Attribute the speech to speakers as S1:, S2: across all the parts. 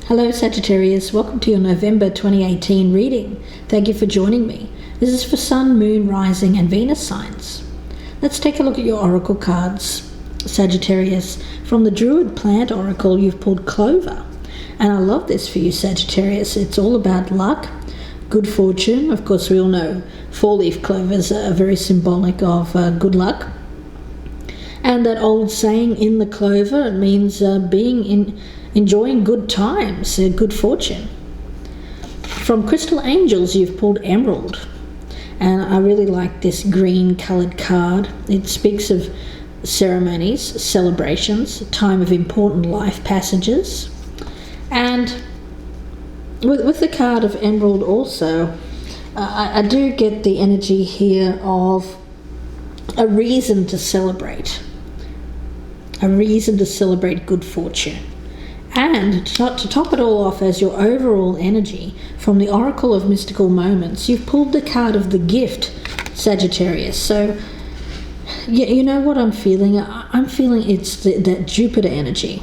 S1: Hello Sagittarius, welcome to your November 2018 reading. Thank you for joining me. This is for Sun, Moon, Rising and Venus signs. Let's take a look at your oracle cards. Sagittarius, from the Druid Plant Oracle you've pulled Clover. And I love this for you Sagittarius. It's all about luck, good fortune. Of course we all know four-leaf clovers are very symbolic of good luck. And that old saying, in the clover, it means enjoying good times, good fortune. From Crystal Angels, you've pulled Emerald. And I really like this green coloured card. It speaks of ceremonies, celebrations, a time of important life passages. And with the card of Emerald also, I do get the energy here of a reason to celebrate. A reason to celebrate good fortune. And to top it all off as your overall energy, from the Oracle of Mystical Moments, you've pulled the card of the Gift, Sagittarius. So, you know what I'm feeling? I'm feeling it's that Jupiter energy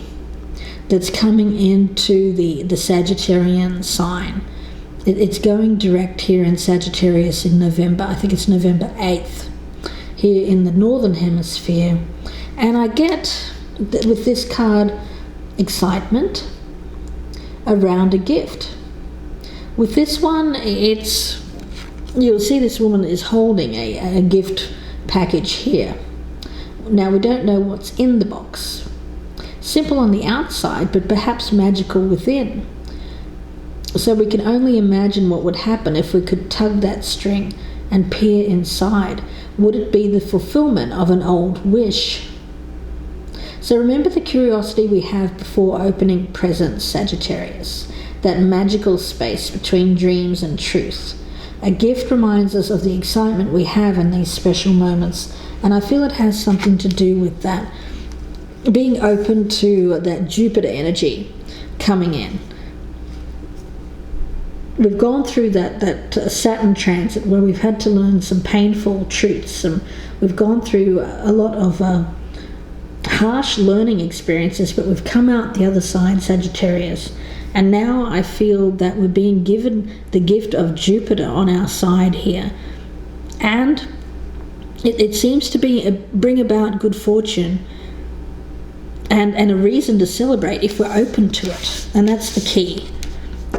S1: that's coming into the Sagittarian sign. It's going direct here in Sagittarius in November. I think it's November 8th, here in the Northern Hemisphere. And I get, with this card, excitement around a gift. With this one, you'll see this woman is holding a gift package here. Now, we don't know what's in the box. Simple on the outside, but perhaps magical within. So we can only imagine what would happen if we could tug that string and peer inside. Would it be the fulfillment of an old wish? So remember the curiosity we have before opening presents, Sagittarius. That magical space between dreams and truth. A gift reminds us of the excitement we have in these special moments, and I feel it has something to do with that. Being open to that Jupiter energy coming in. We've gone through that Saturn transit where we've had to learn some painful truths, and we've gone through a lot of harsh learning experiences, but we've come out the other side, Sagittarius. And now I feel that we're being given the gift of Jupiter on our side here. And it seems to bring about good fortune and a reason to celebrate if we're open to it. And that's the key,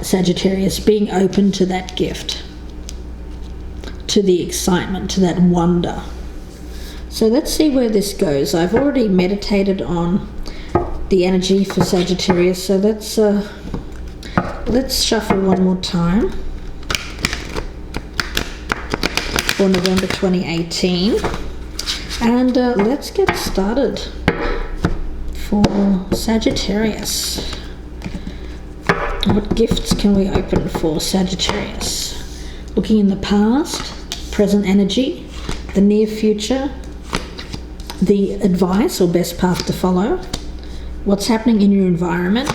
S1: Sagittarius, being open to that gift, to the excitement, to that wonder. So let's see where this goes. I've already meditated on the energy for Sagittarius, so let's shuffle one more time for November 2018, and let's get started for Sagittarius. What gifts can we open for Sagittarius? Looking in the past, present energy, the near future, the advice or best path to follow, what's happening in your environment,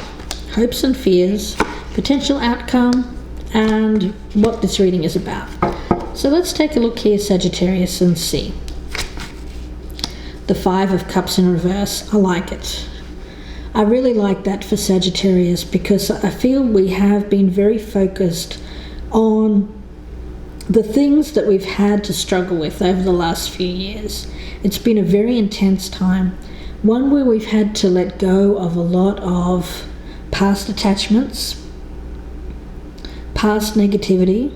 S1: hopes and fears, potential outcome, and what this reading is about. So let's take a look here, Sagittarius, and see. The Five of Cups in reverse. I like it. I really like that for Sagittarius because I feel we have been very focused on the things that we've had to struggle with over the last few years. It's been a very intense time, one where we've had to let go of a lot of past attachments, past negativity,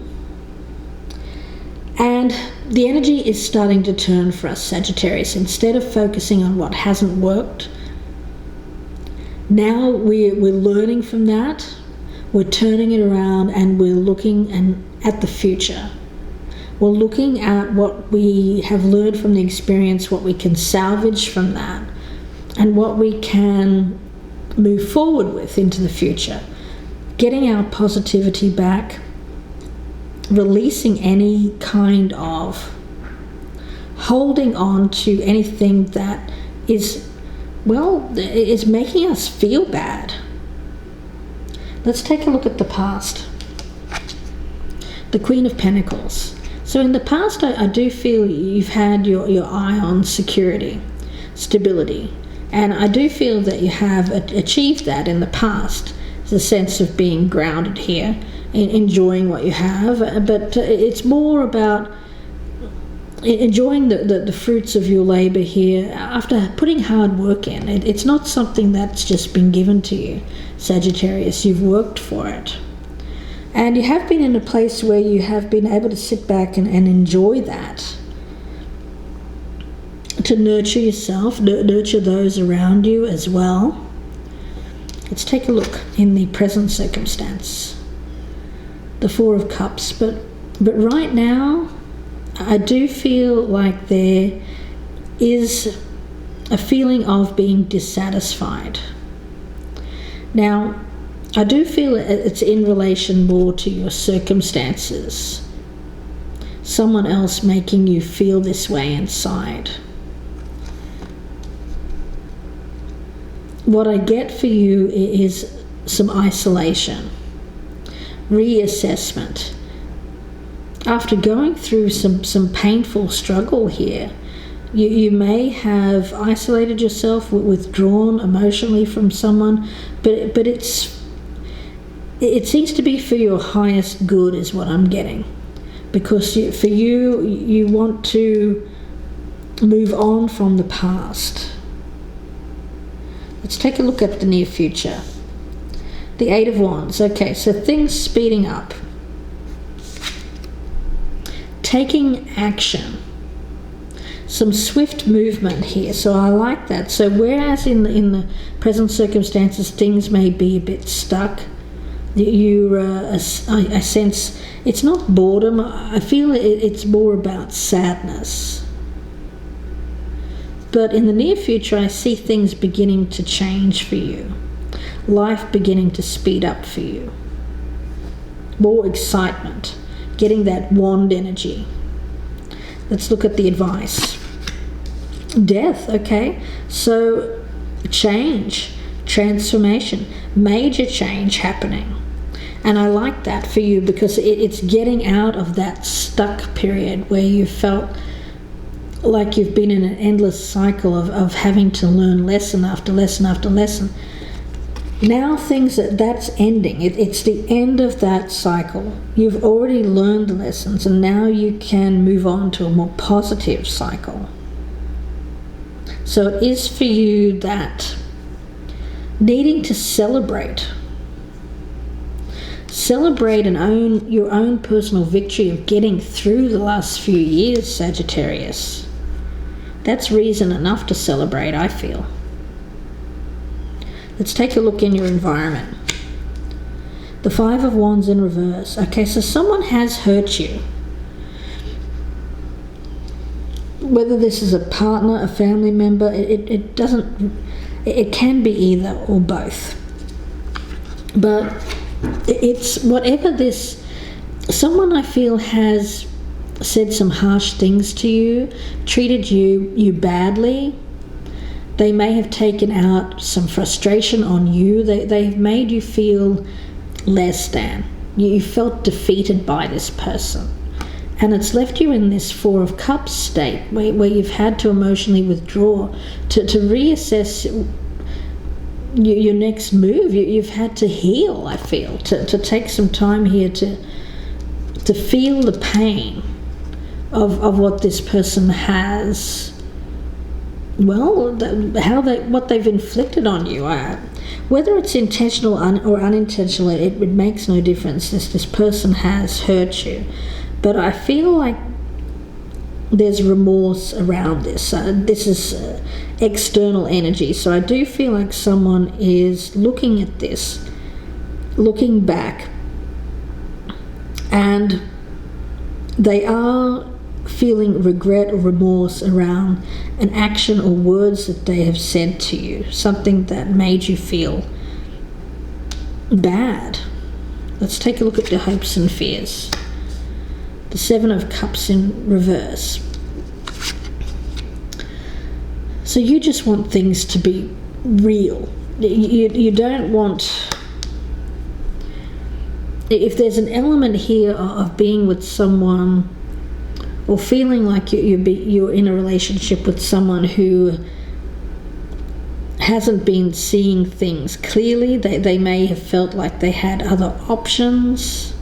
S1: and the energy is starting to turn for us, Sagittarius. Instead of focusing on what hasn't worked, now we're learning from that, we're turning it around, and we're looking at the future. We're looking at what we have learned from the experience, what we can salvage from that, and what we can move forward with into the future. Getting our positivity back, releasing any kind of holding on to anything that is making us feel bad. Let's take a look at the past. The Queen of Pentacles. So in the past, I do feel you've had your eye on security, stability, and I do feel that you have achieved that in the past. the sense of being grounded here, enjoying what you have, but it's more about enjoying the fruits of your labor here after putting hard work in. It's not something that's just been given to you, Sagittarius. You've worked for it. And you have been in a place where you have been able to sit back and enjoy that. To nurture yourself, nurture those around you as well. Let's take a look in the present circumstance. The Four of Cups. But right now, I do feel like there is a feeling of being dissatisfied. Now, I do feel it's in relation more to your circumstances. Someone else making you feel this way inside. What I get for you is some isolation, reassessment. After going through some painful struggle here, you may have isolated yourself, withdrawn emotionally from someone, but it seems to be for your highest good is what I'm getting. Because for you want to move on from the past. Let's take a look at the near future. The Eight of Wands. Okay, so things speeding up. Taking action. Some swift movement here, so I like that. So whereas in the present circumstances things may be a bit stuck, I sense it's not boredom. I feel it's more about sadness. But in the near future, I see things beginning to change for you. Life beginning to speed up for you. More excitement. Getting that wand energy. Let's look at the advice. Death, okay. So change, transformation, major change happening. And I like that for you because it's getting out of that stuck period where you felt like you've been in an endless cycle of having to learn lesson after lesson after lesson. Now that's ending. It's the end of that cycle. You've already learned the lessons and now you can move on to a more positive cycle. So it is for you that needing to celebrate and own your own personal victory of getting through the last few years, Sagittarius. That's reason enough to celebrate, I feel. Let's take a look in your environment. The Five of Wands in reverse. Okay, so someone has hurt you. Whether this is a partner, a family member, it can be either or both. But it's whatever this, someone I feel has said some harsh things to you, treated you badly. They may have taken out some frustration on you. They've made you feel less than. You felt defeated by this person. And it's left you in this Four of Cups state where you've had to emotionally withdraw to reassess your next move. You've had to heal, I feel, to take some time here to feel the pain of what this person has, well, what they've inflicted on you. Whether it's intentional or unintentional, it makes no difference. This person has hurt you. But I feel like there's remorse around this. This is external energy. So I do feel like someone is looking at this, looking back, and they are feeling regret or remorse around an action or words that they have said to you, something that made you feel bad. Let's take a look at your hopes and fears. The Seven of Cups in reverse. So you just want things to be real. You don't want... If there's an element here of being with someone or feeling like you're in a relationship with someone who hasn't been seeing things clearly. They may have felt like they had other options.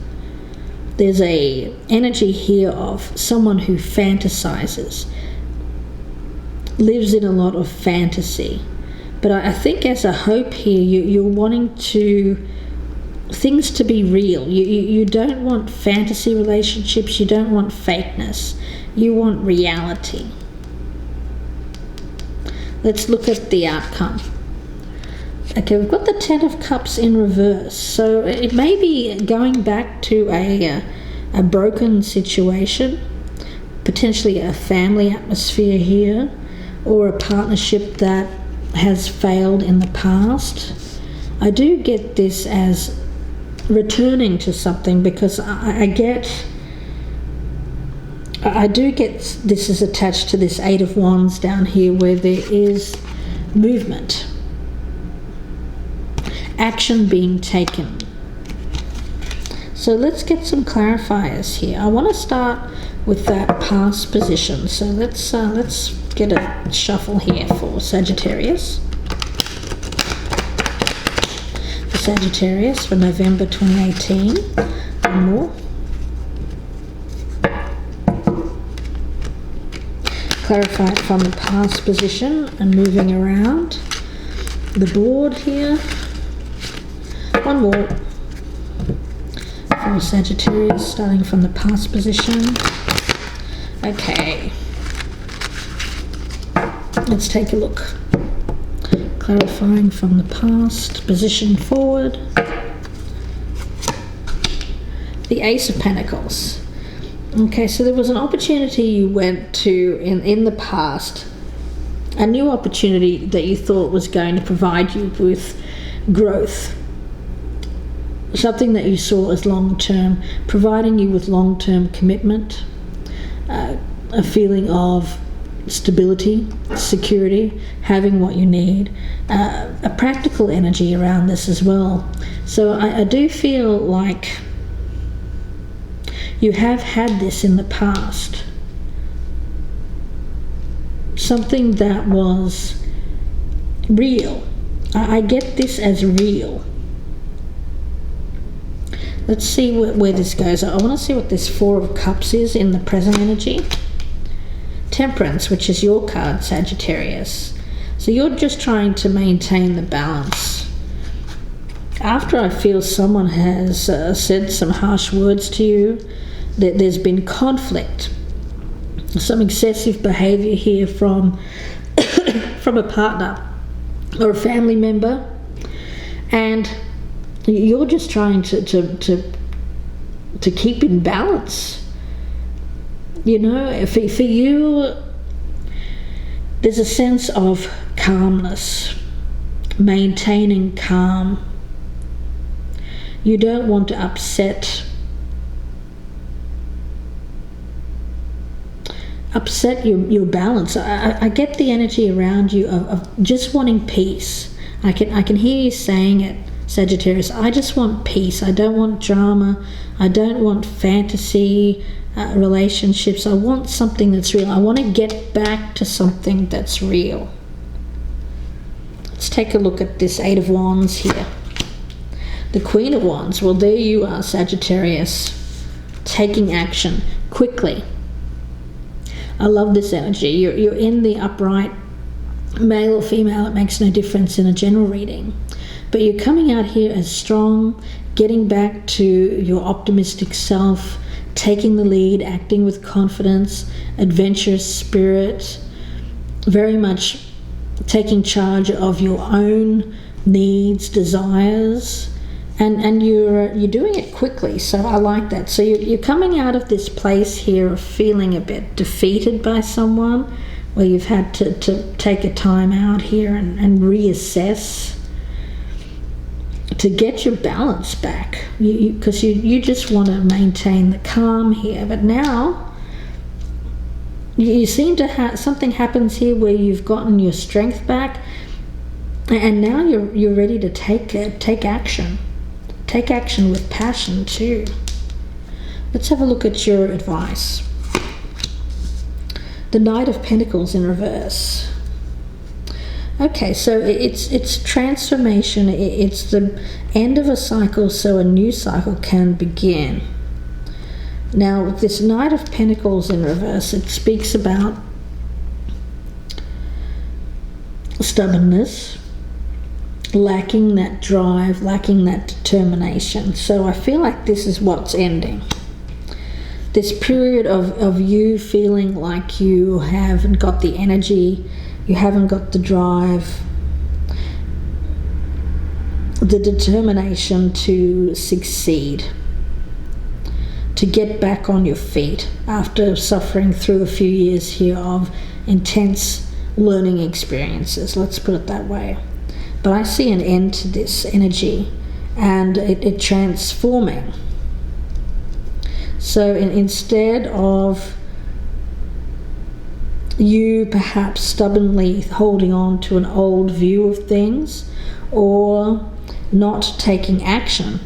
S1: There's a energy here of someone who fantasizes, lives in a lot of fantasy. But I think as a hope here, you're wanting things to be real. You don't want fantasy relationships. You don't want fakeness. You want reality. Let's look at the outcome. Okay, we've got the Ten of Cups in reverse. So it may be going back to a broken situation, potentially a family atmosphere here, or a partnership that has failed in the past. I do get this as returning to something, because I do get this is attached to this Eight of Wands down here, where there is movement, action being taken. So let's get some clarifiers here. I want to start with that past position. So let's get a shuffle here for Sagittarius. For Sagittarius for November 2018. One more. Clarify it from the past position and moving around the board here. One more for Sagittarius, starting from the past position. Okay, let's take a look. Clarifying from the past position forward. The Ace of Pentacles. Okay, so there was an opportunity you went to in the past, a new opportunity that you thought was going to provide you with growth, something that you saw as long-term, providing you with long-term commitment, a feeling of stability, security, having what you need, a practical energy around this as well. So I do feel like you have had this in the past, something that was real. I get this as real. Let's see where this goes. I want to see what this Four of Cups is in the present energy. Temperance, which is your card, Sagittarius. So you're just trying to maintain the balance. After I feel someone has said some harsh words to you, that there's been conflict, some excessive behavior here from a partner or a family member, and you're just trying to keep in balance. You know, for you, there's a sense of calmness, maintaining calm. You don't want to upset your balance. I get the energy around you of just wanting peace. I can hear you saying it, Sagittarius. I just want peace. I don't want drama. I don't want fantasy relationships. I want something that's real. I want to get back to something that's real. Let's take a look at this Eight of Wands here. The Queen of Wands. Well, there you are, Sagittarius, taking action quickly. I love this energy. You're in the upright, male or female, it makes no difference in a general reading. But you're coming out here as strong, getting back to your optimistic self, taking the lead, acting with confidence, adventurous spirit, very much taking charge of your own needs, desires, and you're doing it quickly. So I like that. So you're coming out of this place here of feeling a bit defeated by someone, where you've had to take a time out here and reassess to get your balance back, because you just want to maintain the calm here. But now you seem to have something happens here where you've gotten your strength back, and now you're ready to take action. Take action with passion too. Let's have a look at your advice. The Knight of Pentacles in reverse. Okay, so it's transformation. It's the end of a cycle so a new cycle can begin. Now, with this Knight of Pentacles in reverse, it speaks about stubbornness, lacking that drive, lacking that determination. So I feel like this is what's ending. This period of you feeling like you haven't got the energy, you haven't got the drive, the determination to succeed, to get back on your feet after suffering through a few years here of intense learning experiences, let's put it that way. But I see an end to this energy and it transforming. So instead of you perhaps stubbornly holding on to an old view of things or not taking action,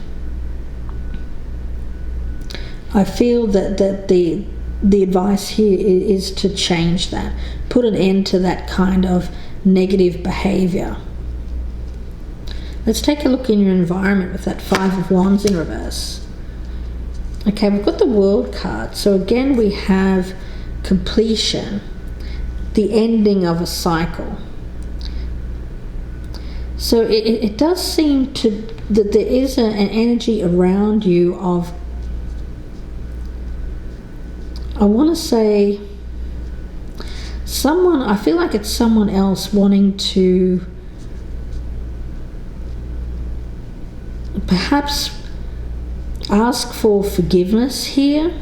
S1: I feel that the advice here is to change that. Put an end to that kind of negative behavior. Let's take a look in your environment with that Five of Wands in reverse. Okay, we've got the World card. So again, we have completion, the ending of a cycle. So it does seem that there is an energy around you of, I want to say, someone, I feel like it's someone else wanting to perhaps ask for forgiveness here.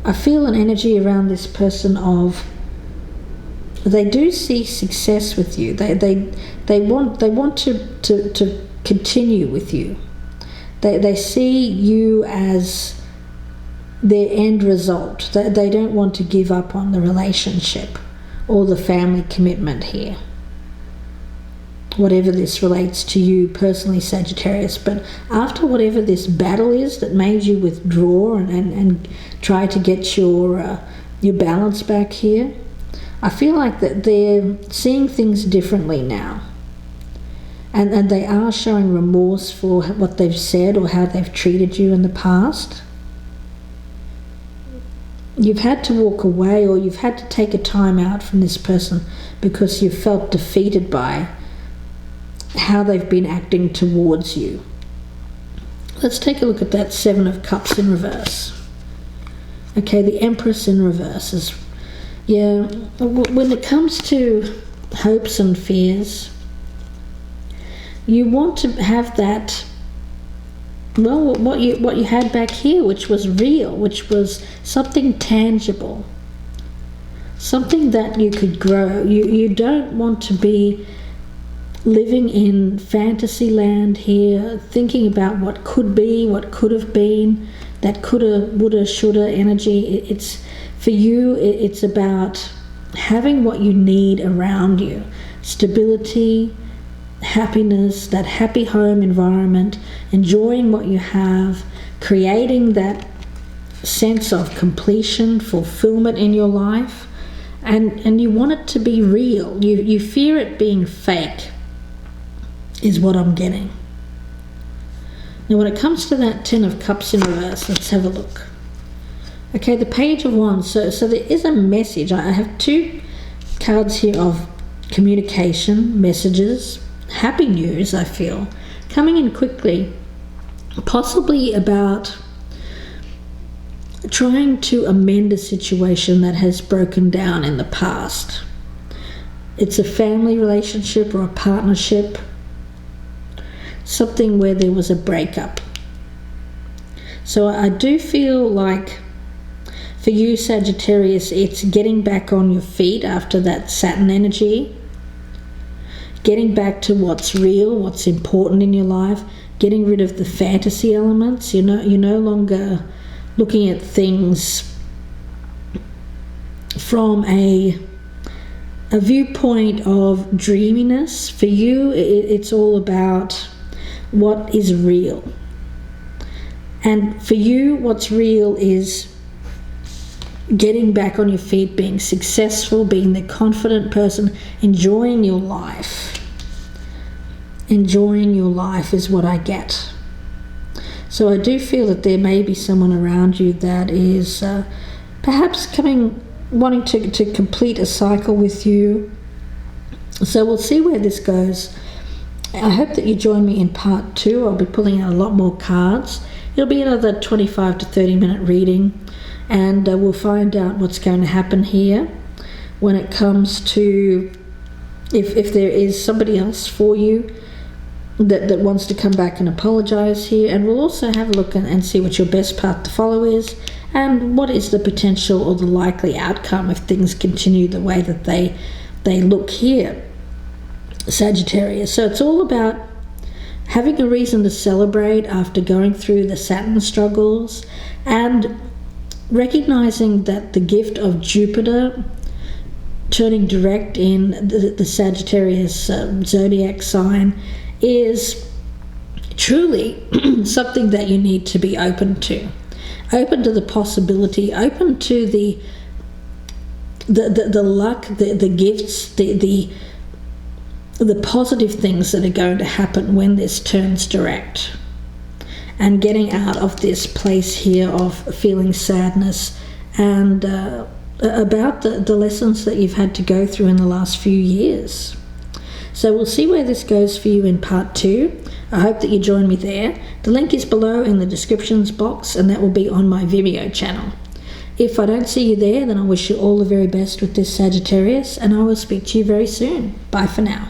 S1: I feel an energy around this person of, they do see success with you. They want to continue with you. They see you as their end result. They don't want to give up on the relationship or the family commitment here. Whatever this relates to you personally, Sagittarius. But after whatever this battle is that made you withdraw and try to get your balance back here, I feel like that they're seeing things differently now. And they are showing remorse for what they've said or how they've treated you in the past. You've had to walk away, or you've had to take a time out from this person because you felt defeated by how they've been acting towards you. Let's take a look at that Seven of Cups in reverse. Okay, the Empress in reverse is, yeah, when it comes to hopes and fears, you want to have that, well, what you had back here, which was real, which was something tangible, something that you could grow. You don't want to be living in fantasy land here, thinking about what could be, what could have been, that coulda, woulda, shoulda energy. It's for you, it's about having what you need around you. Stability, happiness, that happy home environment, enjoying what you have, creating that sense of completion, fulfillment in your life, and you want it to be real. You fear it being fake, is what I'm getting. Now when it comes to that Ten of Cups in reverse, let's have a look. Okay, the Page of Wands. So there is a message. I have two cards here of communication, messages, happy news, I feel, coming in quickly, possibly about trying to amend a situation that has broken down in the past. It's a family relationship or a partnership, something where there was a breakup. So I do feel like for you, Sagittarius, it's getting back on your feet after that Saturn energy, getting back to what's real, what's important in your life, getting rid of the fantasy elements. You're no longer looking at things from a viewpoint of dreaminess. For you, it's all about what is real. And for you, what's real is getting back on your feet, being successful, being the confident person, enjoying your life. Enjoying your life is what I get. So I do feel that there may be someone around you that is perhaps wanting to complete a cycle with you. So we'll see where this goes. I hope that you join me in part 2. I'll be pulling out a lot more cards. It'll be another 25 to 30 minute reading, and we'll find out what's going to happen here when it comes to if there is somebody else for you that wants to come back and apologize here. And we'll also have a look and see what your best path to follow is, and what is the potential or the likely outcome if things continue the way that they look here, Sagittarius. So it's all about having a reason to celebrate after going through the Saturn struggles, and recognizing that the gift of Jupiter turning direct in the Sagittarius zodiac sign is truly something that you need to be open to the possibility, open to the luck, the gifts, the positive things that are going to happen when this turns direct, and getting out of this place here of feeling sadness and about the lessons that you've had to go through in the last few years. So we'll see where this goes for you in part 2. I hope that you join me there. The link is below in the descriptions box, and that will be on my Vimeo channel. If I don't see you there, then I wish you all the very best with this, Sagittarius, and I will speak to you very soon. Bye for now.